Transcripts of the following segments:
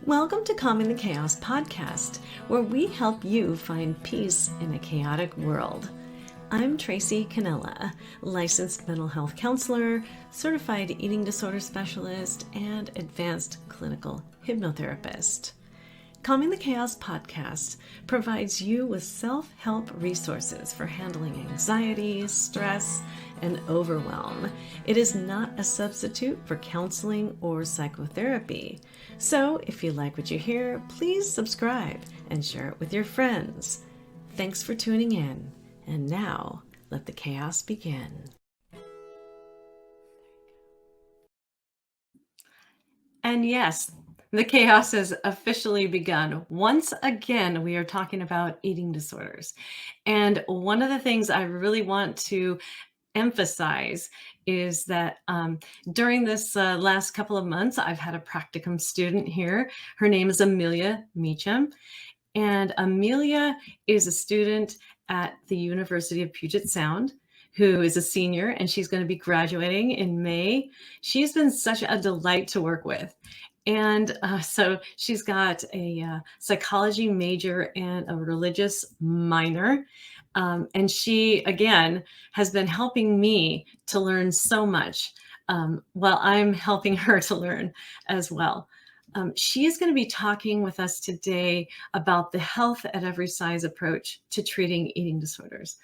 Welcome to Calming the Chaos podcast, where we help you find peace in a chaotic world. I'm Tracy Canella, licensed mental health counselor, certified eating disorder specialist, and advanced clinical hypnotherapist. Calming the Chaos podcast provides you with self-help resources for handling anxiety, stress, and overwhelm. It is not a substitute for counseling or psychotherapy. So if you like what you hear, please subscribe and share it with your friends. Thanks for tuning in. And now, let the chaos begin. And yes, the chaos has officially begun. Once again, we are talking about eating disorders. And one of the things I really want to emphasize is that during this last couple of months, I've had a practicum student here. Her name is Amelia Meacham. And Amelia is a student at the University of Puget Sound who is a senior, and she's going to be graduating in May. She's been such a delight to work with. And so she's got a psychology major and a religious minor. And she, again, has been helping me to learn so much while I'm helping her to learn as well. She is going to be talking with us today about the health at every size approach to treating eating disorders.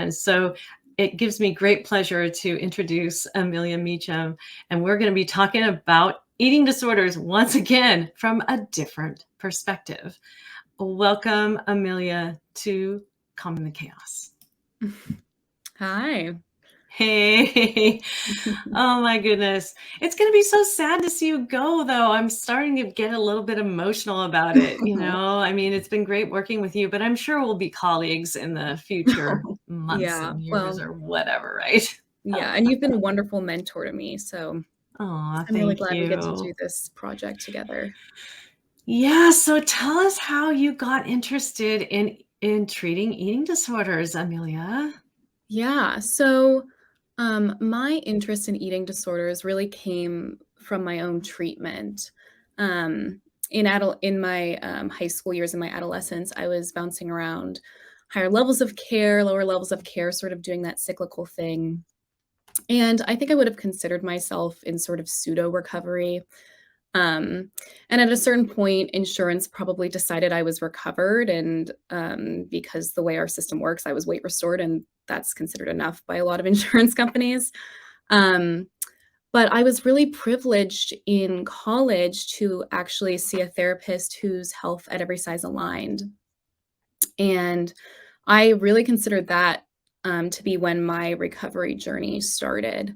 So it gives me great pleasure to introduce Amelia Meacham, and we're going to be talking about eating disorders once again from a different perspective. Welcome, Amelia, to Calming the Chaos. Hi. Hey. Oh my goodness. It's going to be so sad to see you go, though. I'm starting to get a little bit emotional about it. I mean, it's been great working with you, but I'm sure we'll be colleagues in the future months and years or whatever, right? Yeah, and you've been a wonderful mentor to me, so I'm really glad we get to do this project together. Yeah, so tell us how you got interested in treating eating disorders, Amelia. Yeah, so my interest in eating disorders really came from my own treatment. In my high school years, in my adolescence, I was bouncing around higher levels of care, lower levels of care, sort of doing that cyclical thing. And I think I would have considered myself in sort of pseudo recovery. And at a certain point, insurance probably decided I was recovered. And because the way our system works, I was weight restored, and that's considered enough by a lot of insurance companies. Um, but I was really privileged in college to actually see a therapist whose health at every size aligned. And I really considered that to be when my recovery journey started.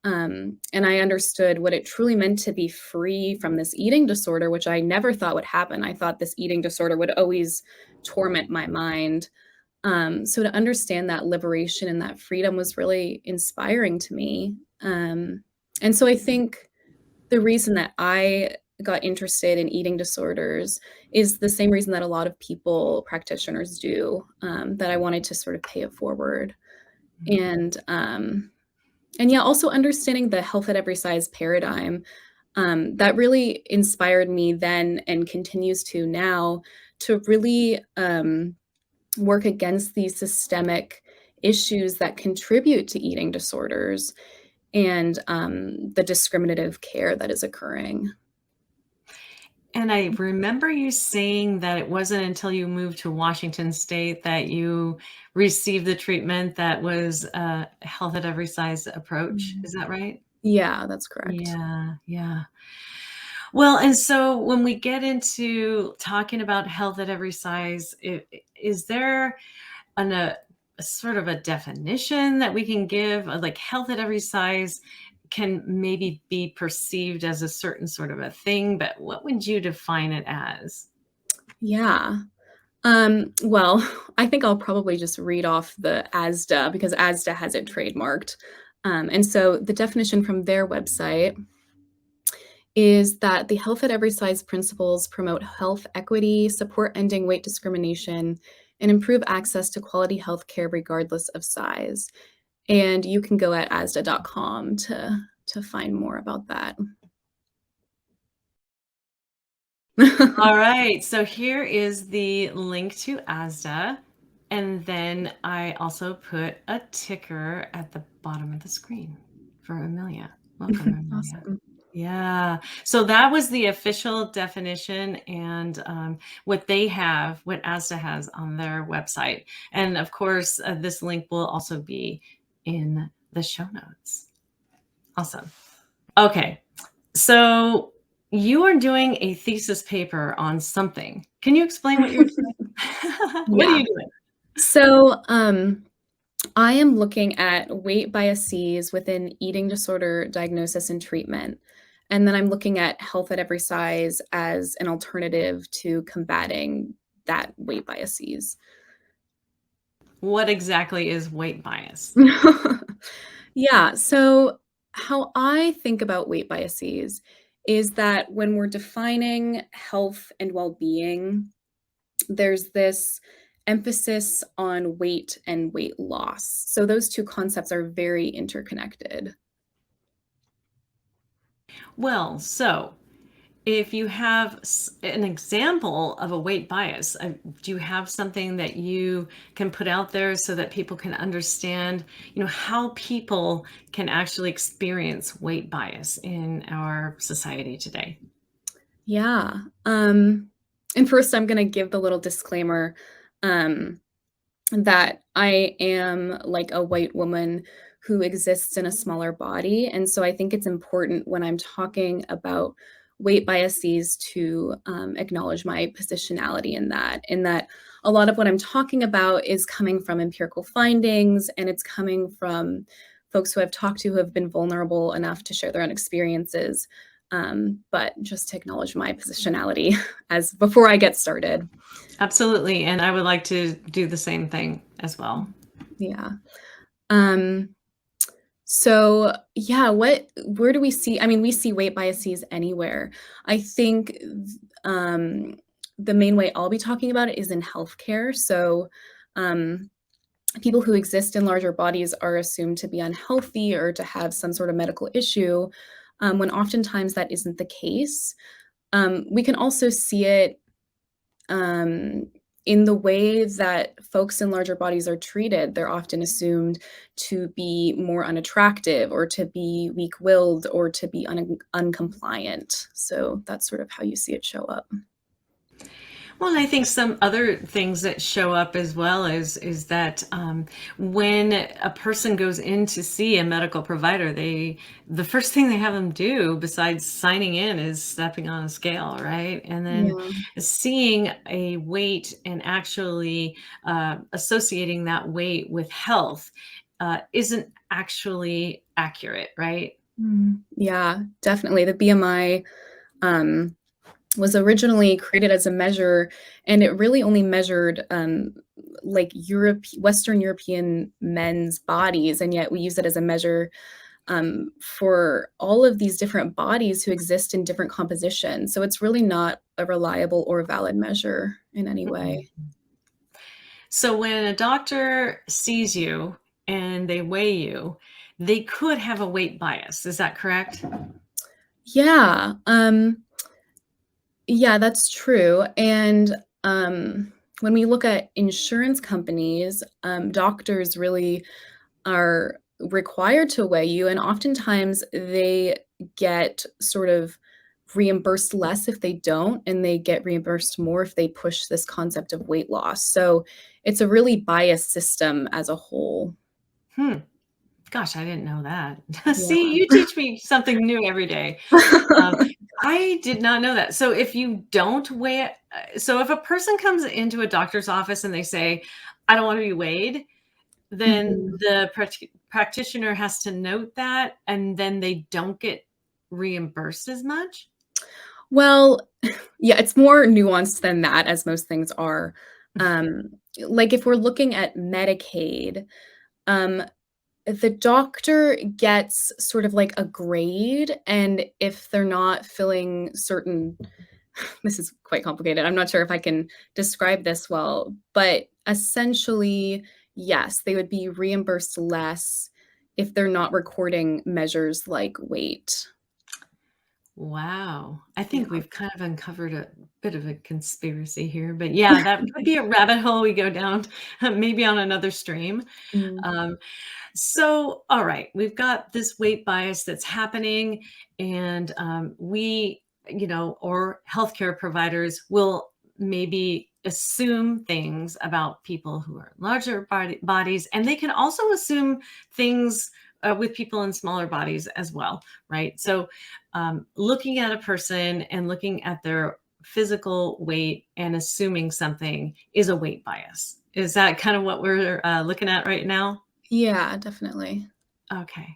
And I understood what it truly meant to be free from this eating disorder, which I never thought would happen. I thought this eating disorder would always torment my mind. So to understand that liberation and that freedom was really inspiring to me. And so I think the reason that I got interested in eating disorders is the same reason that a lot of practitioners do, that I wanted to sort of pay it forward. And yeah, also understanding the health at every size paradigm, that really inspired me then and continues to now to really work against these systemic issues that contribute to eating disorders and the discriminative care that is occurring. And I remember you saying that it wasn't until you moved to Washington State that you received the treatment that was a health at every size approach. Is that right? Yeah, that's correct. Yeah. Well, and so when we get into talking about health at every size, is there a sort of a definition that we can give? Like health at every size can maybe be perceived as a certain sort of a thing, but what would you define it as? Yeah. Well, I think I'll probably just read off the ASDA because ASDA has it trademarked. And so the definition from their website is that the health at every size principles promote health equity, support ending weight discrimination, and improve access to quality health care regardless of size. And you can go at asda.com to find more about that. All right, so here is the link to ASDA, and then I also put a ticker at the bottom of the screen for Amelia. Welcome, Amelia. Awesome. Yeah, so that was the official definition and what they have, what ASDA has on their website. And of course, this link will also be in the show notes. Awesome. Okay, so you are doing a thesis paper on something. Can you explain what you're doing? What are Yeah. you doing? So, I am looking at weight biases within eating disorder diagnosis and treatment. And then I'm looking at health at every size as an alternative to combating that weight biases. What exactly is weight bias? Yeah. So, how I think about weight biases is that when we're defining health and well being, there's this emphasis on weight and weight loss. So, those two concepts are very interconnected. Well, so if you have an example of a weight bias, do you have something that you can put out there so that people can understand, how people can actually experience weight bias in our society today? Yeah. And first, I'm going to give the little disclaimer um, that I am like a white woman who exists in a smaller body. And so I think it's important when I'm talking about weight biases to acknowledge my positionality in that a lot of what I'm talking about is coming from empirical findings and it's coming from folks who I've talked to who have been vulnerable enough to share their own experiences. But just to acknowledge my positionality as before I get started. Absolutely. And I would like to do the same thing as well. Yeah. Um, So, yeah, where do we see I mean, we see weight biases anywhere. I think, the main way I'll be talking about it is in healthcare. So, um, people who exist in larger bodies are assumed to be unhealthy or to have some sort of medical issue, when oftentimes that isn't the case. We can also see it um, in the way that folks in larger bodies are treated. They're often assumed to be more unattractive or to be weak-willed or to be uncompliant. So that's sort of how you see it show up. Well, and I think some other things that show up as well is that when a person goes in to see a medical provider, the first thing they have them do besides signing in is stepping on a scale, right? And then Yeah. seeing a weight and actually associating that weight with health isn't actually accurate, right? Yeah, definitely. The BMI um, was originally created as a measure, and it really only measured like Western European men's bodies, and yet we use it as a measure for all of these different bodies who exist in different compositions. So it's really not a reliable or valid measure in any Mm-mm. way. So when a doctor sees you and they weigh you, they could have a weight bias. Is that correct? Yeah, yeah, that's true. And when we look at insurance companies, doctors really are required to weigh you, and oftentimes they get sort of reimbursed less if they don't, and they get reimbursed more if they push this concept of weight loss. So it's a really biased system as a whole. Hmm. Gosh, I didn't know that. See, Yeah. you teach me something new every day. Um, I did not know that. So if you don't weigh it, so if a person comes into a doctor's office and they say, I don't want to be weighed, then Mhm. the practitioner has to note that and then they don't get reimbursed as much. Well, yeah, it's more nuanced than that, as most things are. Um, like if we're looking at Medicaid, um, the doctor gets sort of like a grade, and if they're not filling certain this is quite complicated. I'm not sure if I can describe this well, but essentially, yes, they would be reimbursed less if they're not recording measures like weight. Wow. I think Yeah. we've kind of uncovered a bit of a conspiracy here, but yeah, that could be a rabbit hole we go down, maybe on another stream. Mm. Um, So, all right, we've got this weight bias that's happening, and we, or healthcare providers will maybe assume things about people who are larger bodies, and they can also assume things with people in smaller bodies as well, right? So, looking at a person and looking at their physical weight and assuming something is a weight bias. Is that kind of what we're looking at right now? Yeah, definitely. Okay.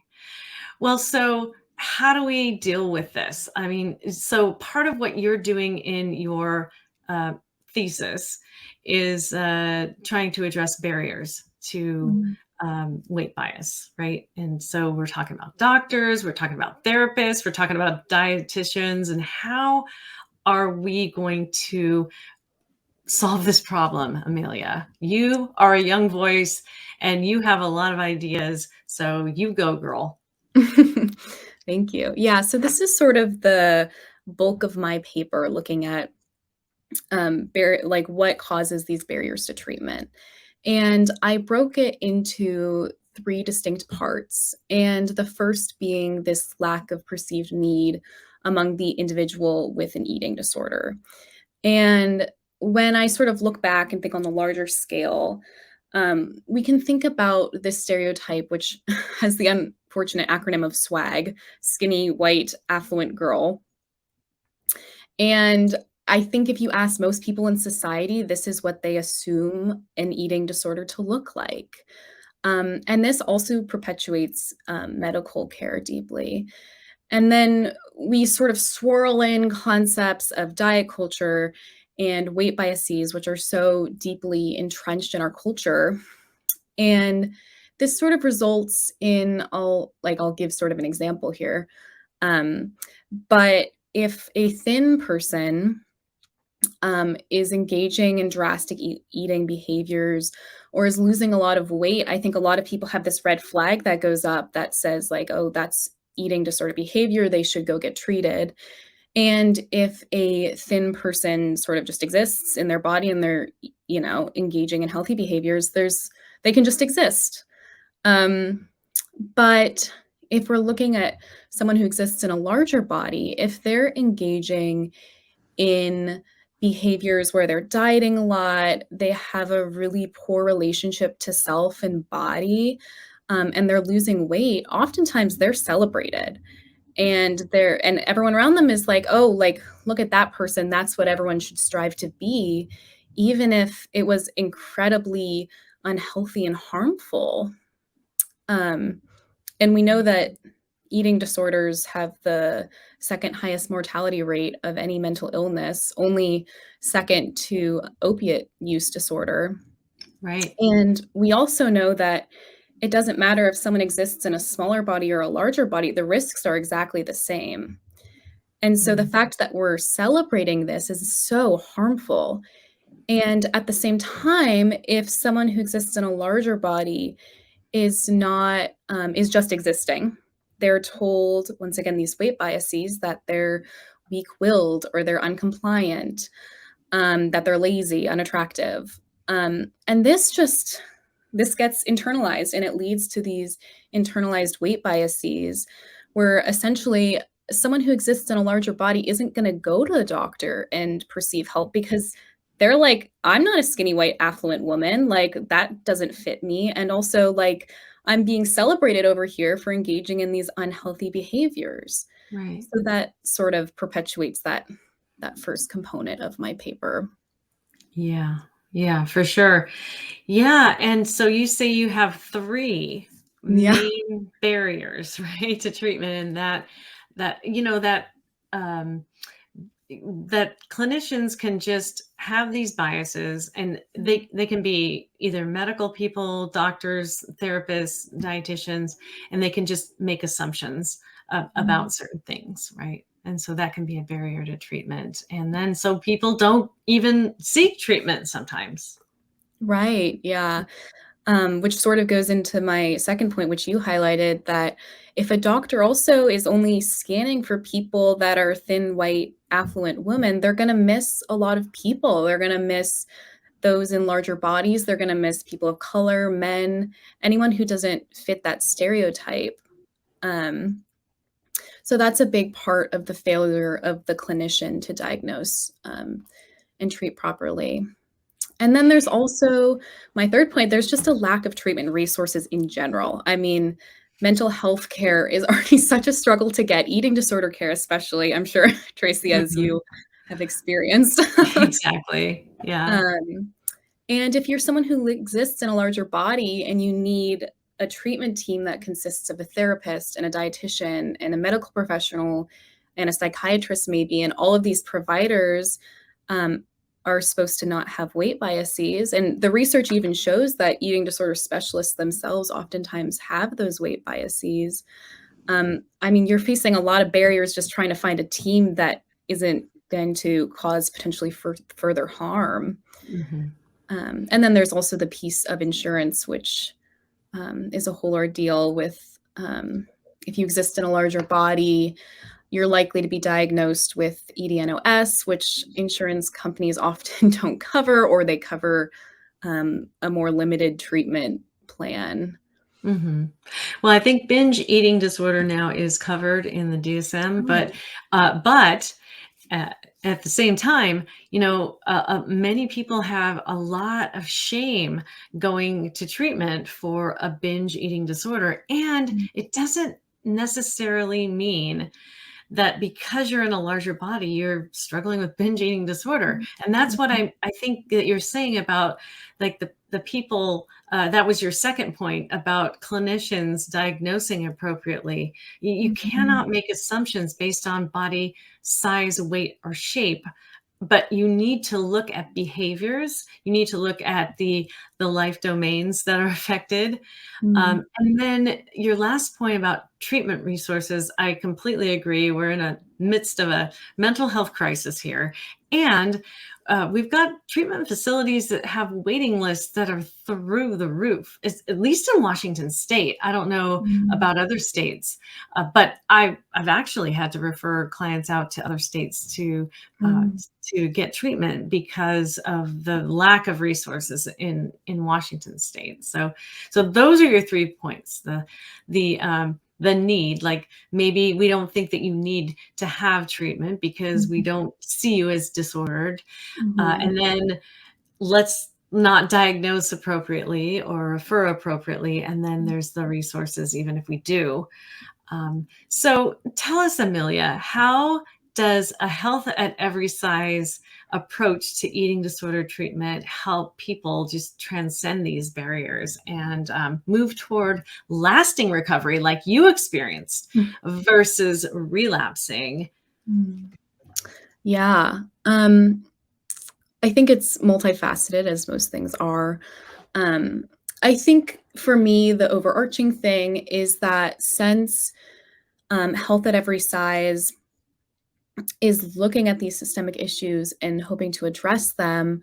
Well, so how do we deal with this? I mean, so part of what you're doing in your uh, thesis is trying to address barriers to Mhm. weight bias, right? And so we're talking about doctors, we're talking about therapists, we're talking about dietitians, and how are we going to solve this problem, Amelia? You are a young voice and you have a lot of ideas. So you go, girl. Thank you. Yeah, so this is sort of the bulk of my paper looking at like what causes these barriers to treatment. And I broke it into three distinct parts. And the first being this lack of perceived need among the individual with an eating disorder. And when I sort of look back and think on the larger scale, we can think about this stereotype, which has the unfortunate acronym of SWAG, skinny, white, affluent girl. And I think if you ask most people in society, this is what they assume an eating disorder to look like. And this also perpetuates medical care deeply. And then we sort of swirl in concepts of diet culture and weight biases, which are so deeply entrenched in our culture. And this sort of results in I'll give sort of an example here. Um, but if a thin person is engaging in drastic eating behaviors or is losing a lot of weight, I think a lot of people have this red flag that goes up that says, like, oh, that's eating disorder behavior. They should go get treated. And if a thin person sort of just exists in their body and they're, engaging in healthy behaviors, they can just exist. Um, but if we're looking at someone who exists in a larger body, if they're engaging in behaviors where they're dieting a lot, they have a really poor relationship to self and body, and they're losing weight, oftentimes they're celebrated. And everyone around them is like, oh, like, look at that person. That's what everyone should strive to be, even if it was incredibly unhealthy and harmful. Um, and we know that eating disorders have the second highest mortality rate of any mental illness, only second to opiate use disorder. Right. And we also know that it doesn't matter if someone exists in a smaller body or a larger body, the risks are exactly the same. And so the Mm. fact that we're celebrating this is so harmful. And at the same time, if someone who exists in a larger body is just existing. They're told, once again, these weight biases that they're weak-willed or they're uncompliant, that they're lazy, unattractive. And this gets internalized and it leads to these internalized weight biases where essentially someone who exists in a larger body isn't going to go to the doctor and perceive help because they're like, I'm not a skinny white affluent woman, like that doesn't fit me, and also like I'm being celebrated over here for engaging in these unhealthy behaviors. Right. So that sort of perpetuates that first component of my paper. Yeah. Yeah, for sure. Yeah. And so you say you have three Yeah. main barriers, right, to treatment, and um, that clinicians can just have these biases, and they can be either medical people, doctors, therapists, dietitians, and they can just make assumptions Mhm. about certain things, right? And so that can be a barrier to treatment, and then so people don't even seek treatment sometimes. Right, yeah. Which sort of goes into my second point, which you highlighted, that if a doctor also is only scanning for people that are thin, white, affluent women, they're going to miss a lot of people. They're going to miss those in larger bodies. They're going to miss people of color, men, anyone who doesn't fit that stereotype. Um, so that's a big part of the failure of the clinician to diagnose and treat properly. And then there's also my third point, there's just a lack of treatment resources in general. I mean, mental health care is already such a struggle to get, eating disorder care especially, I'm sure, Tracy, as Mhm. you have experienced. Exactly. Yeah. Um, and if you're someone who exists in a larger body and you need a treatment team that consists of a therapist and a dietitian and a medical professional and a psychiatrist, maybe, and all of these providers um, are supposed to not have weight biases. And the research even shows that eating disorder specialists themselves oftentimes have those weight biases. I mean, you're facing a lot of barriers just trying to find a team that isn't going to cause potentially further harm. Mhm. And then there's also the piece of insurance, which is a whole ordeal with if you exist in a larger body, you're likely to be diagnosed with EDNOS, which insurance companies often don't cover, or they cover a more limited treatment plan. Mhm. Well, I think binge eating disorder now is covered in the DSM, Oh. but uh, at the same time, many people have a lot of shame going to treatment for a binge eating disorder, and Mm, it doesn't necessarily mean that because you're in a larger body, you're struggling with binge eating disorder. mm, And that's what mhm, I think that you're saying about like the people that was your second point about clinicians diagnosing appropriately. You mhm, cannot make assumptions based on body size, weight, or shape. But you need to look at behaviors. You need to look at the life domains that are affected, mm, and then your last point about treatment resources, I completely agree. We're in a midst of a mental health crisis here, and we've got treatment facilities that have waiting lists that are through the roof. At least in Washington State. I don't know mm, about other states, but I've actually had to refer clients out to other states uh, mm, to get treatment because of the lack of resources in Washington State. So those are your 3 points. The need, like maybe we don't think that you need to have treatment because we mhm, don't see you as disordered. mhm, And then let's not diagnose appropriately or refer appropriately. And then there's the resources, even if we do. So tell us, Amelia, how does a health at every size approach to eating disorder treatment help people just transcend these barriers and move toward lasting recovery like you experienced mm, versus relapsing? mm. Yeah. I think it's multifaceted, as most things are. Um, I think for me, the overarching thing is that since health at every size is looking at these systemic issues and hoping to address them,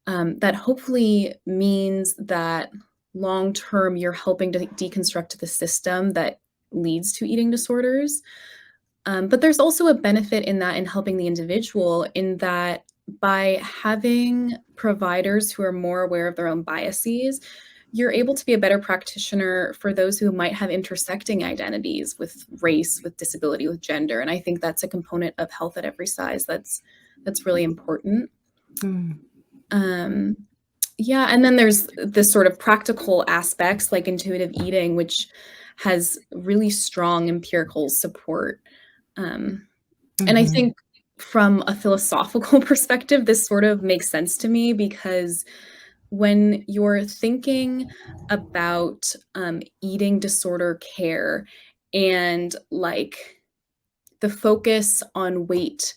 that hopefully means that long term you're helping to deconstruct the system that leads to eating disorders. But there's also a benefit in that in helping the individual, in that by having providers who are more aware of their own biases, you're able to be a better practitioner for those who might have intersecting identities with race, with disability, with gender. And I think that's a component of health at every size that's really important. Mm, Um, yeah, and then there's this sort of practical aspects like intuitive eating, which has really strong empirical support. Um, and I mhm, think from a philosophical perspective, this sort of makes sense to me because when you're thinking about eating disorder care and like the focus on weight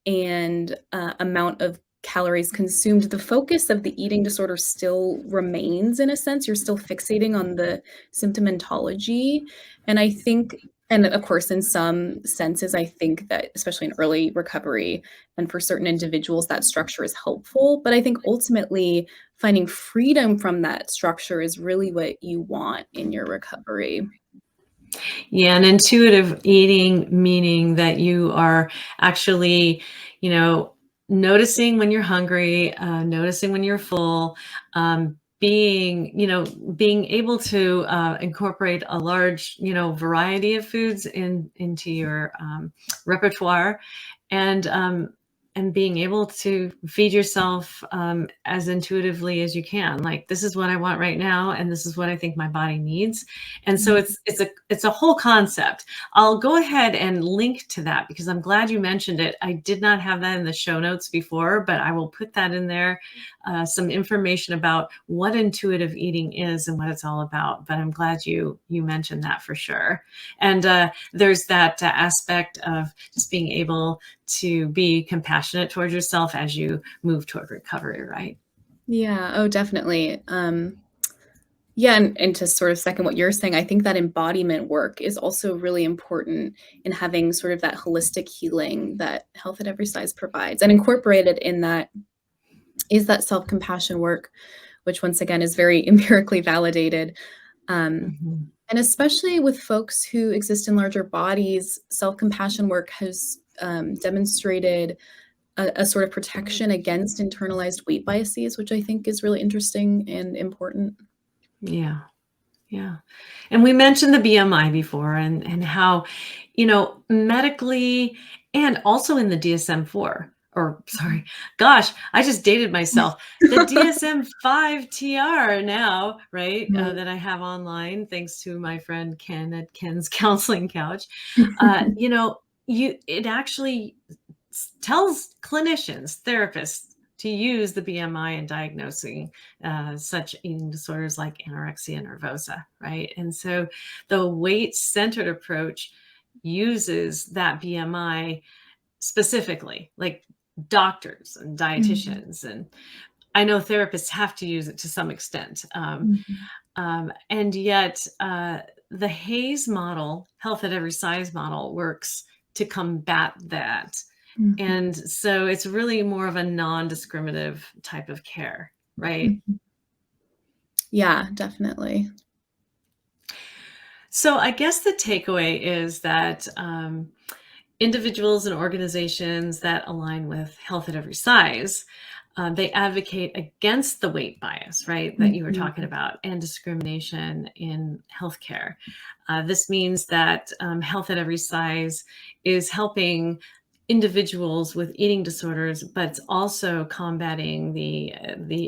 and amount of calories consumed, the focus of the eating disorder still remains in a sense. You're still fixating on the symptomatology. And I think And of course, in some senses, I think that especially in early recovery and for certain individuals, that structure is helpful. But I think ultimately finding freedom from that structure is really what you want in your recovery. Yeah, and intuitive eating, meaning that you are actually, you know, noticing when you're hungry, noticing when you're full, being able to incorporate a large, variety of foods into your repertoire, and being able to feed yourself as intuitively as you can. Like, this is what I want right now, and this is what I think my body needs. And so Mhm. it's a whole concept. I'll go ahead and link to that because I'm glad you mentioned it. I did not have that in the show notes before, but I will put that in there. Some information about what intuitive eating is and what it's all about. But I'm glad you mentioned that for sure. And there's that aspect of just being able to be compassionate towards yourself as you move toward recovery, right? Yeah. Oh, definitely. Yeah, and to sort of second what you're saying, I think that embodiment work is also really important in having sort of that holistic healing that Health at Every Size provides. And incorporated in that is that self-compassion work, which once again is very empirically validated. Um, Mhm. and especially with folks who exist in larger bodies, self-compassion work has demonstrated a sort of protection against internalized weight biases, which I think is really interesting and important. Yeah. Yeah. And we mentioned the BMI before, and how, medically and also in the DSM-4, or sorry, gosh, I just dated myself. The DSM-5 TR now, right? Mhm. That I have online, thanks to my friend Ken at Ken's Counseling Couch. It actually tells clinicians, therapists, to use the BMI in diagnosing such eating disorders like anorexia nervosa, right? And so the weight centered approach uses that BMI specifically, like doctors and Mhm. dietitians. And I know therapists have to use it to some extent. Mhm. And yet, the Hayes model, health at every size model, works to combat that. Mhm. And so it's really more of a non-discriminative type of care, right? Mhm. Yeah, definitely. So I guess the takeaway is that individuals and organizations that align with health at every size, they advocate against the weight bias, right, that you were talking Mhm. about, and discrimination in healthcare. This means that health at every size is helping individuals with eating disorders, but it's also combating the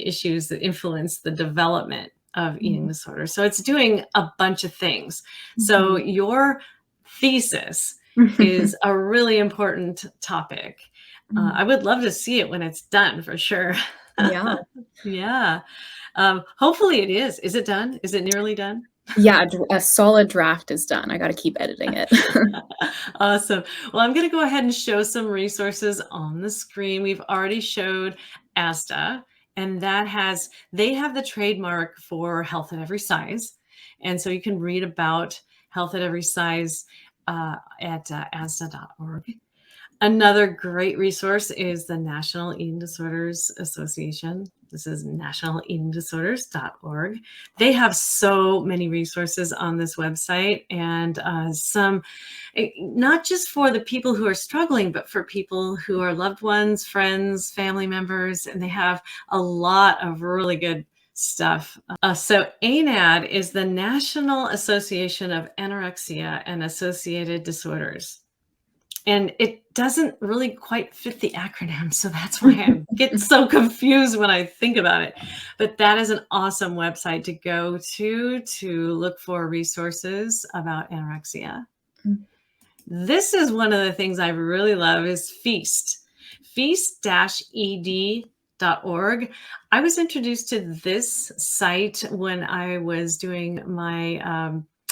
issues that influence the development of eating Mhm. disorders. So it's doing a bunch of things. So Mhm. your thesis is a really important topic. I Mhm. would love to see it when it's done for sure. Yeah. Yeah. Hopefully it is. Is it done? Is it nearly done? Yeah, a solid draft is done. I gotta keep editing it. Awesome. Well, I'm going to go ahead and show some resources on the screen. We've already showed ASDA, and they have the trademark for health at every size. And so you can read about health at every size at asda.org. Another great resource is the National Eating Disorders Association. This is nationaleatingdisorders.org. They have so many resources on this website, and not just for the people who are struggling, but for people who are loved ones, friends, family members, and they have a lot of really good stuff. So ANAD is the National Association of Anorexia and Associated Disorders. And it doesn't really quite fit the acronym, so that's why I get so confused when I think about it. But that is an awesome website to go to look for resources about anorexia. This is one of the things I really love is Feast. Feast-ed.org. I was introduced to this site when I was doing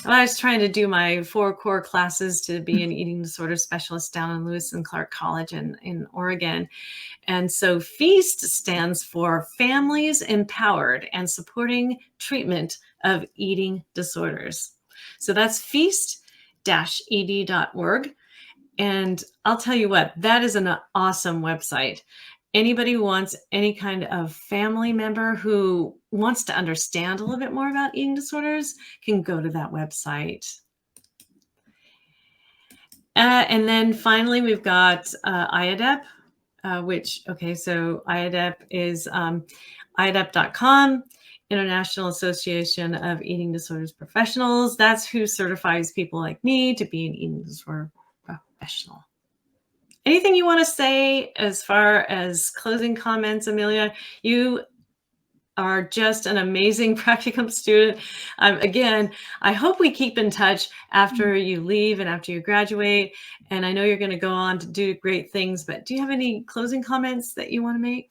I was trying to do my 4 core classes to be an eating disorder specialist down in Lewis and Clark College in Oregon. And so FEAST stands for Families Empowered and Supporting Treatment of Eating Disorders. So that's Feast ed.org. And I'll tell you what, that is an awesome website. Anybody who wants any kind of family member who wants to understand a little bit more about eating disorders can go to that website. And then finally, we've got IADEP, so IADEP is IADEP.com, International Association of Eating Disorders Professionals. That's who certifies people like me to be an eating disorder professional. Anything you want to say as far as closing comments, Amelia? You are just an amazing practicum student. Again, I hope we keep in touch after you leave and after you graduate. And I know you're going to go on to do great things, but do you have any closing comments that you want to make?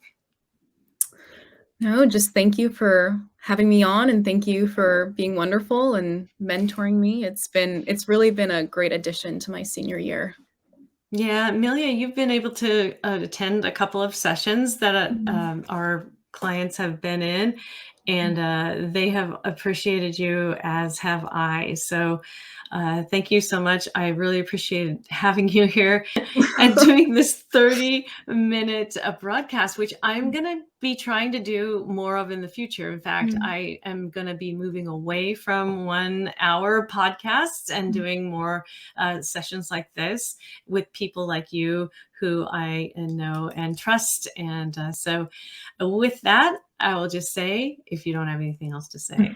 No, just thank you for having me on, and thank you for being wonderful and mentoring me. It's really been a great addition to my senior year. Yeah, Amelia, you've been able to attend a couple of sessions that our clients have been in, and they have appreciated you, as have I. So thank you so much. I really appreciated having you here and doing this 30-minute broadcast, which I'm going to be trying to do more of in the future. In fact, I am going to be moving away from 1-hour podcasts and doing more sessions like this with people like you who I know and trust. And so with that, I will just say, if you don't have anything else to say,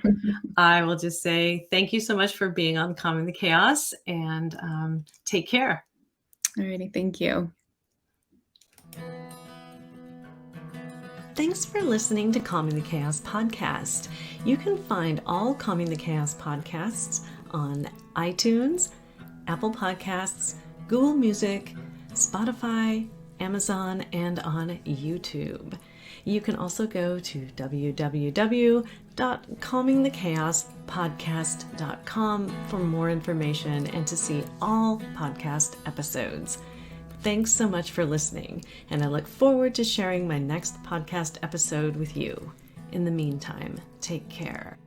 I will just say thank you so much for being on Calming the Chaos, and take care. Alrighty, thank you. Thanks for listening to Calming the Chaos podcast. You can find all Calming the Chaos podcasts on iTunes, Apple Podcasts, Google Music, Spotify, Amazon, and on YouTube. You can also go to www.calmingthechaospodcast.com for more information and to see all podcast episodes. Thanks so much for listening, and I look forward to sharing my next podcast episode with you. In the meantime, take care.